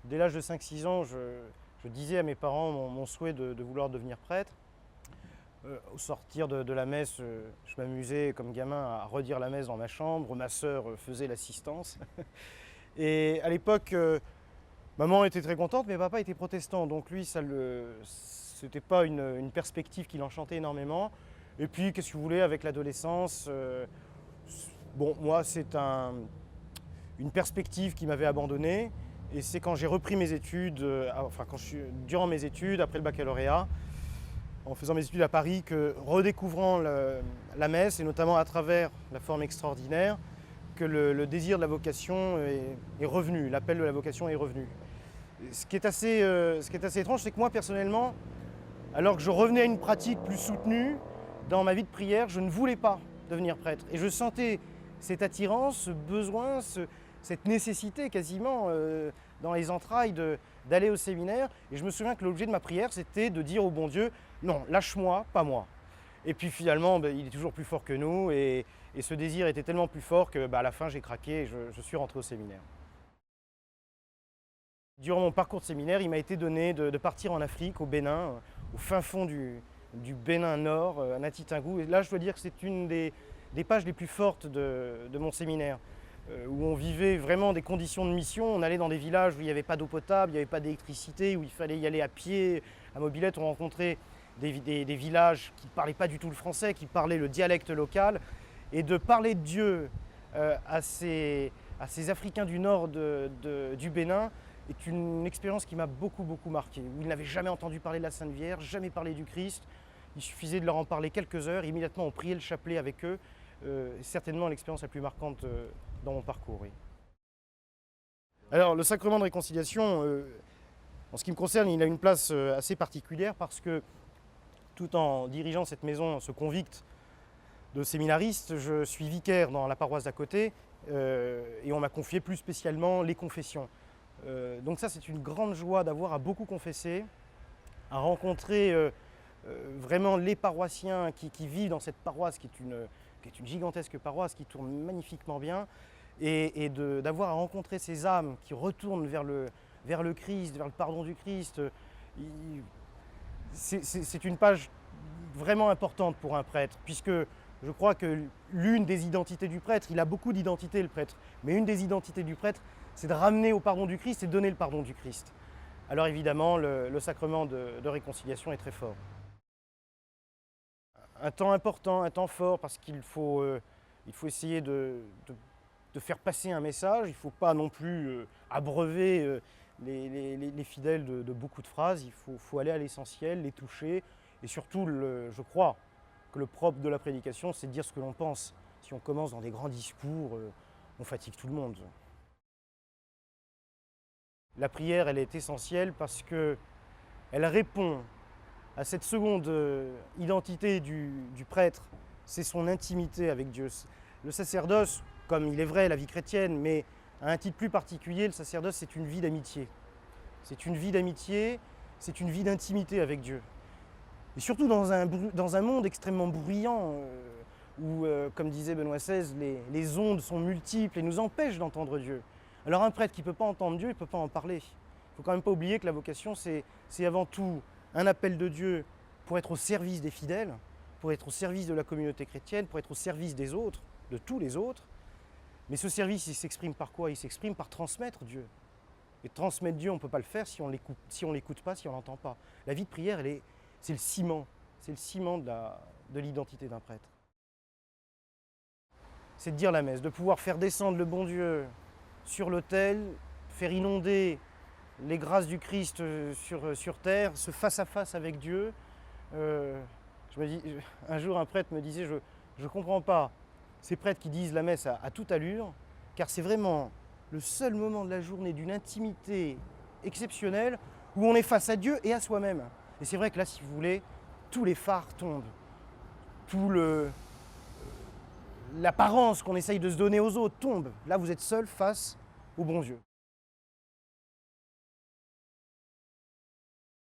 Dès l'âge de 5-6 ans, je disais à mes parents mon souhait de vouloir devenir prêtre. Au sortir de la messe, je m'amusais comme gamin à redire la messe dans ma chambre. Ma sœur faisait l'assistance. Et à l'époque, maman était très contente, mais papa était protestant. Donc lui, c'était pas une perspective qui l'enchantait énormément. Et puis, qu'est-ce que vous voulez, avec l'adolescence, bon, moi, c'est une perspective qui m'avait abandonné. Et c'est quand j'ai repris mes études, durant mes études, après le baccalauréat, en faisant mes études à Paris, que redécouvrant la messe, et notamment à travers la forme extraordinaire, que le désir de la vocation est revenu, l'appel de la vocation est revenu. Ce qui est assez étrange, c'est que moi, personnellement, alors que je revenais à une pratique plus soutenue, dans ma vie de prière, je ne voulais pas devenir prêtre. Et je sentais cette attirance, ce besoin, cette nécessité quasiment dans les entrailles d'aller au séminaire. Et je me souviens que l'objet de ma prière, c'était de dire au bon Dieu, non, lâche-moi, pas moi. Et puis finalement, il est toujours plus fort que nous. Et ce désir était tellement plus fort que à la fin, j'ai craqué et je suis rentré au séminaire. Durant mon parcours de séminaire, il m'a été donné de partir en Afrique, au Bénin, au fin fond du Bénin Nord, à Natitingou. Et là, je dois dire que c'est une des pages les plus fortes de mon séminaire, où on vivait vraiment des conditions de mission. On allait dans des villages où il n'y avait pas d'eau potable, il n'y avait pas d'électricité, où il fallait y aller à pied, à mobilette. On rencontrait des villages qui ne parlaient pas du tout le français, qui parlaient le dialecte local. Et de parler de Dieu à ces Africains du nord du Bénin est une expérience qui m'a beaucoup marqué. Où ils n'avaient jamais entendu parler de la Sainte Vierge, jamais parlé du Christ. Il suffisait de leur en parler quelques heures, immédiatement on priait le chapelet avec eux. Certainement l'expérience la plus marquante dans mon parcours. Oui. Alors le sacrement de réconciliation, en ce qui me concerne, il a une place assez particulière parce que tout en dirigeant cette maison, ce convict de séminaristes, je suis vicaire dans la paroisse d'à côté et on m'a confié plus spécialement les confessions. Donc ça, c'est une grande joie d'avoir à beaucoup confesser, à rencontrer vraiment les paroissiens qui vivent dans cette paroisse, qui est une gigantesque paroisse qui tourne magnifiquement bien, et d'avoir à rencontrer ces âmes qui retournent vers le Christ, vers le pardon du Christ. C'est une page vraiment importante pour un prêtre, puisque je crois que l'une des identités du prêtre, il a beaucoup d'identités le prêtre, mais une des identités du prêtre, c'est de ramener au pardon du Christ et de donner le pardon du Christ. Alors évidemment, le sacrement de réconciliation est très fort. Un temps important, un temps fort, parce qu'il faut essayer de faire passer un message. Il ne faut pas non plus abreuver les fidèles de beaucoup de phrases. Il faut aller à l'essentiel, les toucher. Et surtout, je crois que le propre de la prédication, c'est de dire ce que l'on pense. Si on commence dans des grands discours, on fatigue tout le monde. La prière, elle est essentielle parce qu'elle répond à cette seconde identité du prêtre, c'est son intimité avec Dieu. Le sacerdoce, comme il est vrai, la vie chrétienne, mais à un titre plus particulier, le sacerdoce, c'est une vie d'amitié. C'est une vie d'amitié, c'est une vie d'intimité avec Dieu. Et surtout dans un monde extrêmement bruyant, où, comme disait Benoît XVI, les ondes sont multiples et nous empêchent d'entendre Dieu. Alors un prêtre qui ne peut pas entendre Dieu, il ne peut pas en parler. Il ne faut quand même pas oublier que la vocation, c'est avant tout un appel de Dieu pour être au service des fidèles, pour être au service de la communauté chrétienne, pour être au service des autres, de tous les autres. Mais ce service, il s'exprime par quoi? Il s'exprime par transmettre Dieu. Et transmettre Dieu, on ne peut pas le faire si on ne l'écoute pas, si on ne l'entend pas. La vie de prière, c'est le ciment de l'identité d'un prêtre. C'est de dire la messe, de pouvoir faire descendre le bon Dieu sur l'autel, faire inonder les grâces du Christ sur terre, ce face-à-face avec Dieu. Un jour, un prêtre me disait, je ne comprends pas ces prêtres qui disent la messe à toute allure, car c'est vraiment le seul moment de la journée d'une intimité exceptionnelle où on est face à Dieu et à soi-même. Et c'est vrai que là, si vous voulez, tous les phares tombent, l'apparence qu'on essaye de se donner aux autres tombe. Là, vous êtes seul face au bon Dieu.